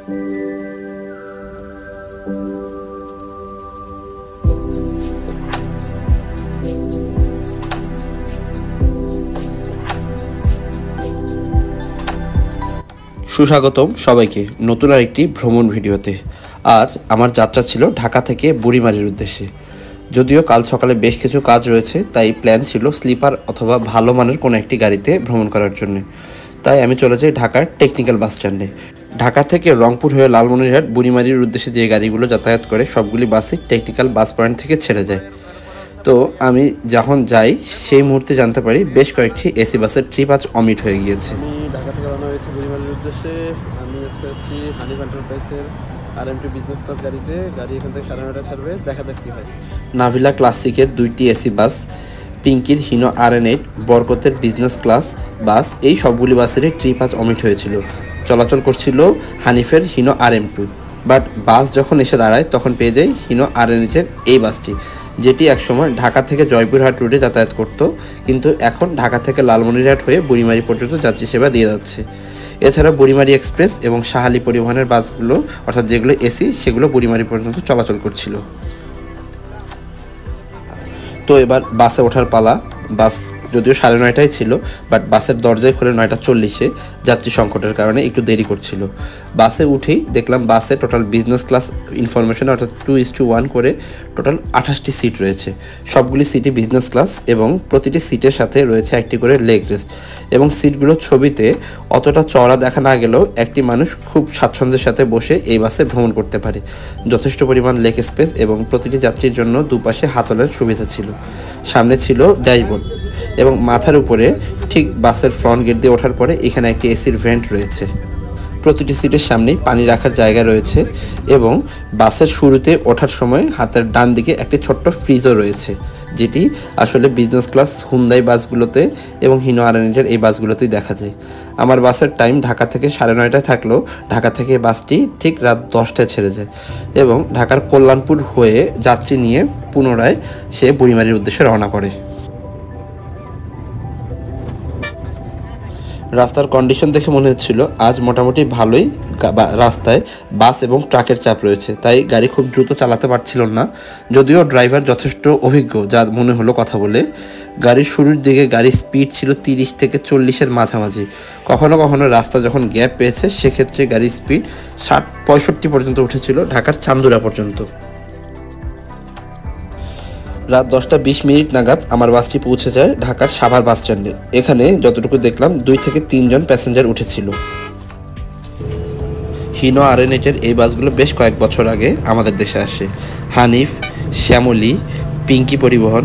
সুস্বাগতম সবাইকে নতুন আরেকটি ভ্রমণ ভিডিওতে। আজ আমার যাত্রা ছিল ঢাকা থেকে বুড়িমারির উদ্দেশ্যে। যদিও কাল সকালে বেশ কিছু কাজ রয়েছে, তাই প্ল্যান ছিল স্লিপার অথবা ভালো মানের কোনো একটি গাড়িতে ভ্রমণ করার জন্য। তাই আমি চলে যাই ঢাকার টেকনিক্যাল বাস স্ট্যান্ডে। ঢাকা থেকে রংপুর হয়ে লালমনিরহাট বুড়িমারির উদ্দেশ্যে যে গাড়িগুলো যাতায়াত করে সবগুলি বাসই টেকনিক্যাল বাস পয়েন্ট থেকে ছেড়ে যায়। তো আমি যখন যাই সেই মুহূর্তে জানতে পারি বেশ কয়েকটি এসি বাসের ট্রিপ আজ অমিট হয়ে গিয়েছে। ঢাকা থেকে রওনা হয়েছে বুড়িমারির উদ্দেশ্যে। আমি আজকে আছি হানিফ এন্টারপ্রাইজের RMT বিজনেস ক্লাস গাড়িতে। গাড়ি এখান থেকে 9:30 ছাড়বে, দেখা যাক কী হয়। নাভিলা ক্লাসিকের 2টি এসি বাস, পিঙ্কির হিনো RN8, বরকতের বিজনেস ক্লাস বাস, এই সবগুলি বাসেরই ট্রিপ আজ অমিট হয়েছিল। চলাচল করছিল হানিফের হিনো RM2। বাট বাস যখন এসে দাঁড়ায় তখন পেয়ে যাই হিনো RN8-এর এই বাসটি, যেটি একসময় ঢাকা থেকে জয়পুরহাট রুটে যাতায়াত করত, কিন্তু এখন ঢাকা থেকে লালমনিরহাট হয়ে বুড়িমারি পর্যন্ত যাত্রী সেবা দিয়ে যাচ্ছে। এছাড়া বুড়িমারি এক্সপ্রেস এবং শাহালি পরিবহনের বাসগুলো, অর্থাৎ যেগুলো এসি, সেগুলো বুড়িমারি পর্যন্ত চলাচল করছিল। তো এবার বাসে ওঠার পালা। বাস যদিও 9:30টায় ছিল, বাট বাসের দরজায় খুলে 9:40-এ যাত্রী সংকটের কারণে একটু দেরি করছিল। বাসে উঠেই দেখলাম বাসে টোটাল বিজনেস ক্লাস ইনফরমেশন, অর্থাৎ 2:1 করে টোটাল 28টি সিট রয়েছে। সবগুলি সিটই বিজনেস ক্লাস এবং প্রতিটি সিটের সাথে রয়েছে একটি করে লেগ রেস্ট। এবং সিটগুলোর ছবিতে অতটা চওড়া দেখা না গেলেও একটি মানুষ খুব স্বাচ্ছন্দ্যের সাথে বসে এই বাসে ভ্রমণ করতে পারে। যথেষ্ট পরিমাণ লেগ স্পেস এবং প্রতিটি যাত্রীর জন্য দুপাশে হাতলের সুবিধা ছিল। সামনে ছিল ড্যাশবোর্ড এবং মাথার উপরে ঠিক বাসের ফ্রন্ট গেট দিয়ে ওঠার পরে এখানে একটি এসির ভেন্ট রয়েছে। প্রতিটি সিটের সামনেই পানি রাখার জায়গা রয়েছে এবং বাসের শুরুতে ওঠার সময় হাতের ডান দিকে একটি ছোট্ট ফ্রিজও রয়েছে, যেটি আসলে বিজনেস ক্লাস হুন্দাই বাসগুলোতে এবং হিনো RN8-এর এই বাসগুলোতেই দেখা যায়। আমার বাসের টাইম ঢাকা থেকে 9:30টায় থাকলেও ঢাকা থেকে বাসটি ঠিক রাত 10টায় ছেড়ে যায় এবং ঢাকার কল্যাণপুর হয়ে যাত্রী নিয়ে পুনরায় সে বুড়িমারির উদ্দেশ্যে রওনা করে। রাস্তার কন্ডিশন দেখে মনে হচ্ছিল আজ মোটামুটি ভালোই রাস্তায় বাস এবং ট্রাকের চাপ রয়েছে, তাই গাড়ি খুব দ্রুত চালাতে পারছিল না। যদিও ড্রাইভার যথেষ্ট অভিজ্ঞ, যা মনে হলো কথা বলে। গাড়ির শুরুর দিকে গাড়ির স্পিড ছিল 30 থেকে 40-এর মাঝামাঝি। কখনো কখনো রাস্তা যখন গ্যাপ পেয়েছে সেক্ষেত্রে গাড়ির স্পিড 60-65 পর্যন্ত উঠেছিল ঢাকার চান্দুরা পর্যন্ত। রাত 10:20 নাগাদ আমার বাসটি পৌঁছে যায় ঢাকার সাভার বাস স্ট্যান্ডে। এখানে যতটুকু দেখলাম 2 থেকে 3 জন প্যাসেঞ্জার উঠেছিল। হিনো RN8-এর এই বাসগুলো বেশ কয়েক বছর আগে আমাদের দেশে আসে। হানিফ, শ্যামলী, পিঙ্কি পরিবহন,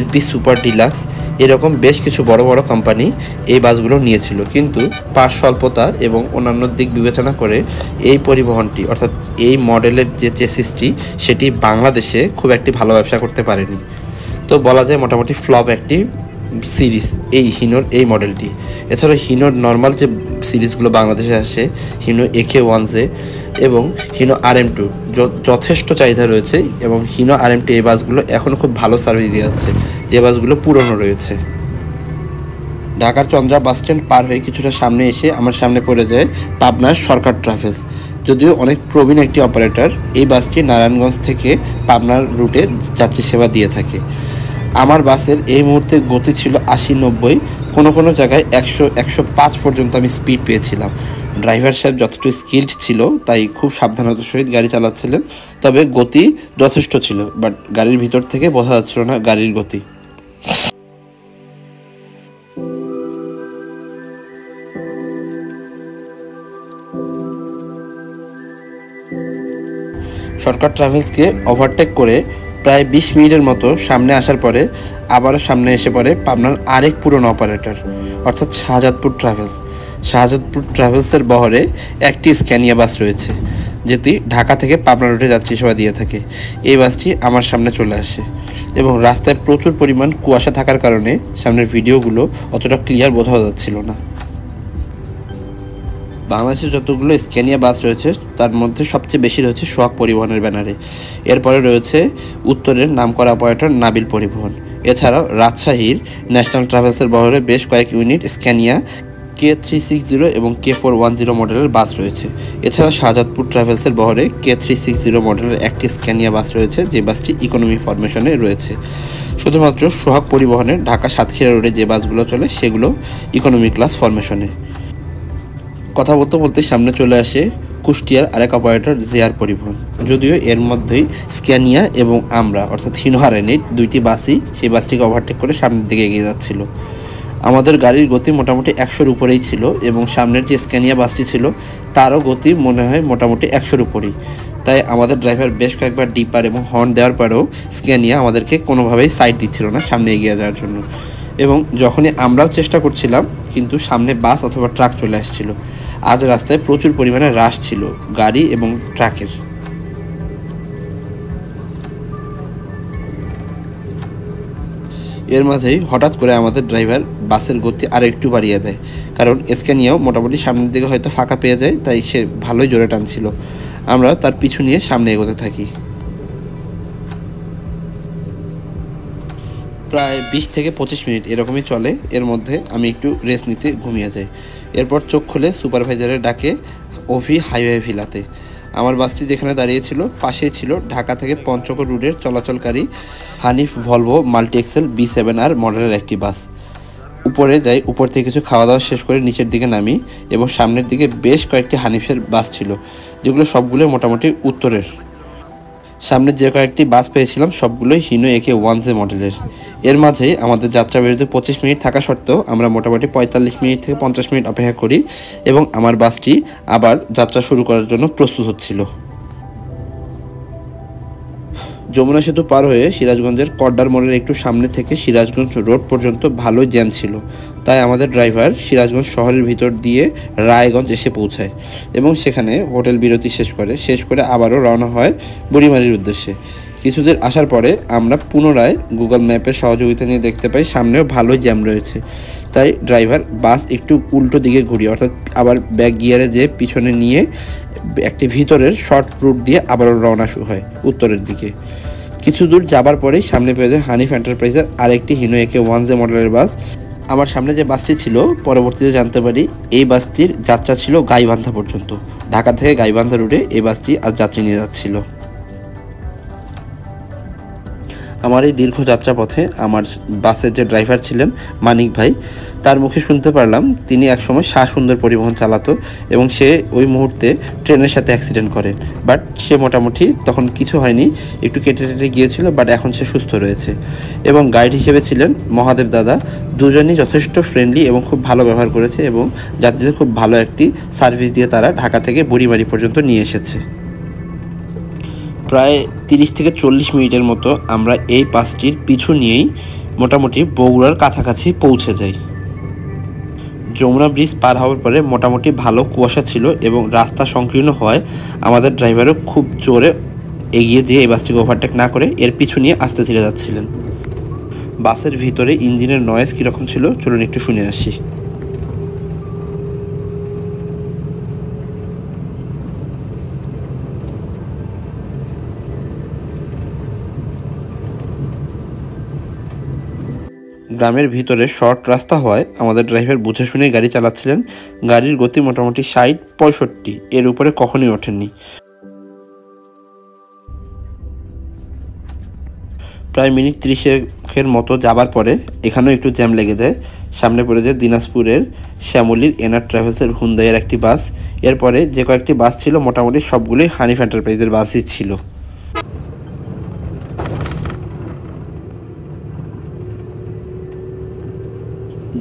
SB সুপার ডিলাক্স, এরকম বেশ কিছু বড় বড় কোম্পানি এই বাসগুলো নিয়েছিল, কিন্তু পাশ স্বল্পতা এবং অন্যান্য দিক বিবেচনা করে এই পরিবহনটি, অর্থাৎ এই মডেলের যে চেসিসটি, সেটি বাংলাদেশে খুব একটি ভালো ব্যবসা করতে পারেনি। তো বলা যায় মোটামুটি ফ্লপ একটি সিরিজ এই হিনোর এই মডেলটি। এছাড়া হিনোর নর্মাল যে সিরিজগুলো বাংলাদেশে আসে, হিনো AK1J এবং হিনো RM2 যথেষ্ট চাহিদা রয়েছে এবং হিনো RM2 এই বাসগুলো এখনও খুব ভালো সার্ভিস দিয়ে যাচ্ছে, যে বাসগুলো পুরনো রয়েছে। ঢাকার চন্দ্রা বাস স্ট্যান্ড পার হয়ে কিছুটা সামনে এসে আমার সামনে পড়ে যায় পাবনার সরকার ট্রাভেলস। যদিও অনেক প্রবীণ একটি অপারেটর, এই বাসটি নারায়ণগঞ্জ থেকে পাবনার রুটে যাত্রী সেবা দিয়ে থাকে। আমার বাসের এই মুহূর্তে গতি ছিল 80-90, কোনো জায়গায় 100-105 পর্যন্ত আমি স্পিড পেয়েছিলাম। ড্রাইভার সাহেব যথেষ্ট স্কিল্ড ছিল, তাই খুব সাবধানতার সহিত গাড়ি চালাচ্ছিলেন। তবে গতি যথেষ্ট ছিল, বাট গাড়ির ভিতর থেকে বোঝা যাচ্ছিল না গাড়ির গতি। সরকার ট্রাভেলসকে ওভারটেক করে প্রায় 20 মিনিটের মতো সামনে আসার পরে আবারও সামনে এসে পড়ে পাবনার আরেক পুরনো অপারেটর, অর্থাৎ শাহজাদপুর ট্রাভেলস। শাহজাদপুর ট্রাভেলসের বহরে একটি স্ক্যানিয়া বাস রয়েছে, যেটি ঢাকা থেকে পাবনা রুটে যাত্রী সেবা দিয়ে থাকে। এই বাসটি আমার সামনে চলে আসে এবং রাস্তায় প্রচুর পরিমাণ কুয়াশা থাকার কারণে সামনের ভিডিওগুলো অতটা ক্লিয়ার বোঝা যাচ্ছিল না। বাংলাদেশে যতগুলো স্ক্যানিয়া বাস রয়েছে তার মধ্যে সবচেয়ে বেশি রয়েছে সোহাগ পরিবহনের ব্যানারে। এরপরে রয়েছে উত্তরের নামকরা অপারেটর নাবিল পরিবহন। এছাড়াও রাজশাহীর ন্যাশনাল ট্রাভেলসের বহরে বেশ কয়েক ইউনিট স্ক্যানিয়া K360 এবং K410 মডেলের বাস রয়েছে। এছাড়া শাহজাদপুর ট্রাভেলসের বহরে K360 মডেলের একটি স্ক্যানিয়া বাস রয়েছে, যে বাসটি ইকোনমি ফরমেশনে রয়েছে। শুধুমাত্র সোহাগ পরিবহনের ঢাকা সাতক্ষীরা রোডে যে বাসগুলো চলে সেগুলো ইকোনমি ক্লাস ফরমেশনে। কথা বলতে বলতে সামনে চলে আসে কুষ্টিয়ার আরেক অপারেটর জেআর পরিবহন। যদিও এর মধ্যেই স্ক্যানিয়া এবং আমরা অর্থাৎ হিনো হারানিট দুইটি বাসই সেই বাসটিকে ওভারটেক করে সামনের দিকে এগিয়ে যাচ্ছিল। আমাদের গাড়ির গতি মোটামুটি 100-র উপরেই ছিল এবং সামনের যে স্ক্যানিয়া বাসটি ছিল তারও গতি মনে হয় মোটামুটি 100-র উপরেই। তাই আমাদের ড্রাইভার বেশ কয়েকবার ডিপার এবং হর্ন দেওয়ার পরেও স্ক্যানিয়া আমাদেরকে কোনোভাবেই সাইড দিচ্ছিল না সামনে এগিয়ে যাওয়ার জন্য। এবং যখনই আমরাও চেষ্টা করছিলাম কিন্তু সামনে বাস অথবা ট্রাক চলে আসছিল। আজ রাস্তায় প্রচুর পরিমাণে রাশ ছিল গাড়ি এবং ট্রাকের। এর মাঝেই হঠাৎ করে আমাদের ড্রাইভার বাসের গতি আরও একটু বাড়িয়ে দেয়, কারণ স্ক্যানিয়াও মোটামুটি সামনের দিকে হয়তো ফাঁকা পেয়ে যায়, তাই সে ভালোই জোরে টানছিল। আমরা তার পিছু নিয়ে সামনে এগোতে থাকি। প্রায় 20 থেকে 25 মিনিট এরকমই চলে। এর মধ্যে আমি একটু রেস্ট নিতে ঘুমিয়ে যাই। এরপর চোখ খুলে সুপারভাইজারের ডাকে ওভি হাইওয়ে ভিলাতে। আমার বাসটি যেখানে দাঁড়িয়েছিল পাশেই ছিল ঢাকা থেকে পঞ্চগড় রুটের চলাচলকারী Hanif Volvo multi axle B7R মডেলের একটি বাস। উপরে যাই, উপর থেকে কিছু খাওয়া দাওয়া শেষ করে নিচের দিকে নামি এবং সামনের দিকে বেশ কয়েকটি হানিফের বাস ছিল, যেগুলো সবগুলো মোটামুটি উত্তরের। সামনে যে কয়েকটি বাস পেয়েছিলাম সবগুলোই হিনো AK1J মডেলের। এর মাঝেই আমাদের যাত্রা বিরতি 25 মিনিট থাকা সত্ত্বেও আমরা মোটামুটি 45 মিনিট থেকে 50 মিনিট অপেক্ষা করি এবং আমার বাসটি আবার যাত্রা শুরু করার জন্য প্রস্তুত হচ্ছিল। যমুনা সেতু পার হয়ে সিরাজগঞ্জের কড্ডার মোড়ের একটু সামনে থেকে সিরাজগঞ্জ রোড পর্যন্ত ভালোই জ্যাম ছিল, তাই আমাদের ড্রাইভার সিরাজগঞ্জ শহরের ভিতর দিয়ে রায়গঞ্জ এসে পৌঁছায় এবং সেখানে হোটেল বিরতি শেষ করে আবারও রওনা হয় বুড়িমারির উদ্দেশ্যে। কিছুদূর আসার পরে আমরা পুনরায় গুগল ম্যাপের সহযোগিতা নিয়ে দেখতে পাই সামনেও ভালোই জ্যাম রয়েছে, তাই ড্রাইভার বাস একটু উল্টো দিকে ঘুরিয়ে অর্থাৎ আবার ব্যাক গিয়ারে যে পিছনে নিয়ে একটি ভিতরের শর্ট রুট দিয়ে আবারও রওনা হয় উত্তরের দিকে। কিছু দূর যাবার পরেই সামনে পেয়ে যায় হানিফ এন্টারপ্রাইজের আরেকটি হিনো AK1J মডেলের বাস। আমার সামনে যে বাসটি ছিল পরবর্তীতে জানতে পারি এই বাসটির যাত্রা ছিল গাইবান্ধা পর্যন্ত। ঢাকা থেকে গাইবান্ধা রুটে এই বাসটি আজ যাত্রী নিয়ে যাচ্ছিল। আমার এই দীর্ঘ যাত্রাপথে আমার বাসের যে ড্রাইভার ছিলেন মানিক ভাই, তার মুখে শুনতে পারলাম তিনি একসময় শাহসুন্দর পরিবহন চালাতো এবং সে ওই মুহূর্তে ট্রেনের সাথে অ্যাক্সিডেন্ট করে। বাট সে মোটামুটি তখন কিছু হয়নি, একটু কেটে গিয়েছিল, বাট এখন সে সুস্থ রয়েছে। এবং গাইড হিসেবে ছিলেন মহাদেব দাদা। দুজনই যথেষ্ট ফ্রেন্ডলি এবং খুব ভালো ব্যবহার করেছে এবং যাত্রীদের খুব ভালো একটি সার্ভিস দিয়ে তারা ঢাকা থেকে বুড়িমারি পর্যন্ত নিয়ে এসেছে। প্রায় 30 থেকে 40 মিনিটের মতো আমরা এই বাসটির পিছু নিয়েই মোটামুটি বগুড়ার কাছাকাছি পৌঁছে যাই। যমুনা ব্রিজ পার হওয়ার পরে মোটামুটি ভালো কুয়াশা ছিল এবং রাস্তা সংকীর্ণ হওয়ায় আমাদের ড্রাইভারও খুব জোরে এগিয়ে যেয়ে এই বাসটিকে ওভারটেক না করে এর পিছু নিয়ে আস্তে ধীরে যাচ্ছিলেন। বাসের ভিতরে ইঞ্জিনের নয়েজ কীরকম ছিল চলুন একটু শুনে আসি। গ্রামের ভিতরে শর্ট রাস্তা হওয়ায় আমাদের ড্রাইভার বুঝে শুনে গাড়ি চালাচ্ছিলেন। গাড়ির গতি মোটামুটি 60-65 এর উপরে কখনোই ওঠেননি। প্রায় মিনিট 30-এর মতো যাবার পরে এখানেও একটু জ্যাম লেগে যায়। সামনে পড়ে যায় দিনাজপুরের শ্যামলীর এনআর ট্রাভেলসের হুন্দাইয়ের একটি বাস। এরপরে যে কয়েকটি বাস ছিল মোটামুটি সবগুলোই হানিফ এন্টারপ্রাইজের বাসই ছিল।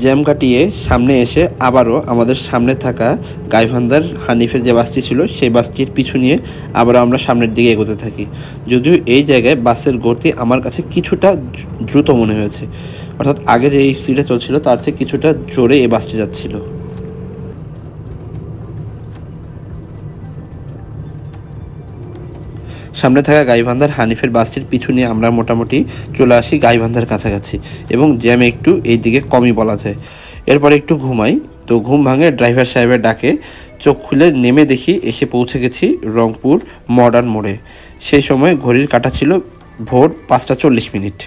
জ্যাম কাটিয়ে সামনে এসে আবারও আমাদের সামনে থাকা গাইবান্ধার হানিফের যে বাসটি ছিল সেই বাসটির পিছু নিয়ে আবারও আমরা সামনের দিকে এগোতে থাকি। যদিও এই জায়গায় বাসের গতি আমার কাছে কিছুটা দ্রুত মনে হয়েছে, অর্থাৎ আগে যে স্পিডে চলছিল তার চেয়ে কিছুটা জোরে এই বাসটি যাচ্ছিল। সামনে থাকা গাইবান্ধার হানিফের বাসটির পিছু নিয়ে আমরা মোটামুটি চলে আসি গাইবান্ধার কাছাকাছি এবং জ্যাম একটু এই দিকে কমই বলা যায়। এরপর একটু ঘুমাই, তো ঘুম ভাঙে ড্রাইভার সাহেবের ডাকে চোখ খুলে নেমে দেখি এসে পৌঁছে গেছি রংপুর মডার্ন মোড়ে। সেই সময় ঘড়ির কাঁটা ছিল ভোর 5টা 40 মিনিট।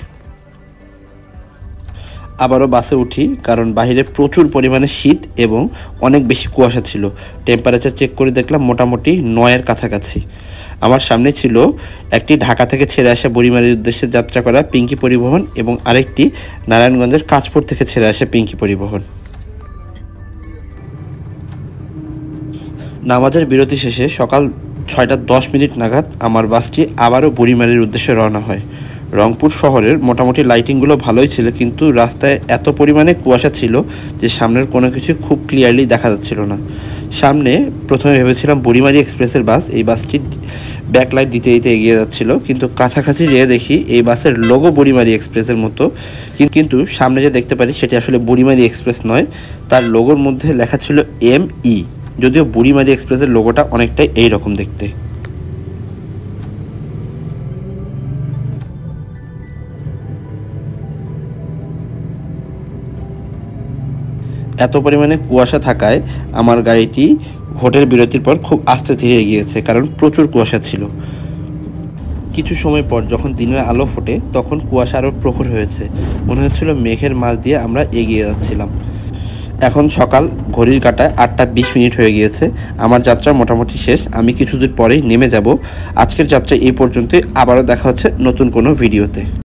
আবারও বাসে উঠি, কারণ বাইরে প্রচুর পরিমাণে শীত এবং অনেক বেশি কুয়াশা ছিল। টেম্পারেচার চেক করে দেখলাম মোটামুটি 9-এর কাছাকাছি। আমার সামনে ছিল একটি ঢাকা থেকে ছেড়ে আসা বুড়িমারির উদ্দেশ্যে যাত্রা করা পিঙ্কি পরিবহন এবং আরেকটি নারায়ণগঞ্জের কাঁচপুর থেকে ছেড়ে আসা পিঙ্কি পরিবহন। নামাজের বিরতি শেষে সকাল 6:10 নাগাদ আমার বাসটি আবারও বুড়িমারির উদ্দেশ্যে রওনা হয়। রংপুর শহরের মোটামুটি লাইটিংগুলো ভালোই ছিল, কিন্তু রাস্তায় এত পরিমাণে কুয়াশা ছিল যে সামনের কোনো কিছু খুব ক্লিয়ারলি দেখা যাচ্ছিল না। সামনে প্রথমে ভেবেছিলাম বুড়িমারি এক্সপ্রেসের বাস, এই বাসটি ব্যাকলাইট দিতে দিতে এগিয়ে যাচ্ছিল, কিন্তু কাছাকাছি যেয়ে দেখি এই বাসের লোগো বুড়িমারি এক্সপ্রেসের মতো, কিন্তু সামনে যে দেখতে পারি সেটি আসলে বুড়িমারি এক্সপ্রেস নয়, তার লোগোর মধ্যে লেখা ছিল ME, যদিও বুড়িমারি এক্সপ্রেসের লোগোটা অনেকটাই এই রকম দেখতে। এত পরিমাণে কুয়াশা থাকায় আমার গাড়িটি হোটেল বিরতির পর খুব আস্তে ধীরে এগিয়েছে, কারণ প্রচুর কুয়াশা ছিল। কিছু সময় পর যখন দিনের আলো ফোটে তখন কুয়াশা আরও প্রখর হয়েছে, মনে হচ্ছিল মেঘের মাঝ দিয়ে আমরা এগিয়ে যাচ্ছিলাম। এখন সকাল, ঘড়ির কাঁটায় 8:20 হয়ে গিয়েছে। আমার যাত্রা মোটামুটি শেষ, আমি কিছু দূর পরেই নেমে যাব। আজকের যাত্রা এই পর্যন্তই, আবারও দেখা হচ্ছে নতুন কোনো ভিডিওতে।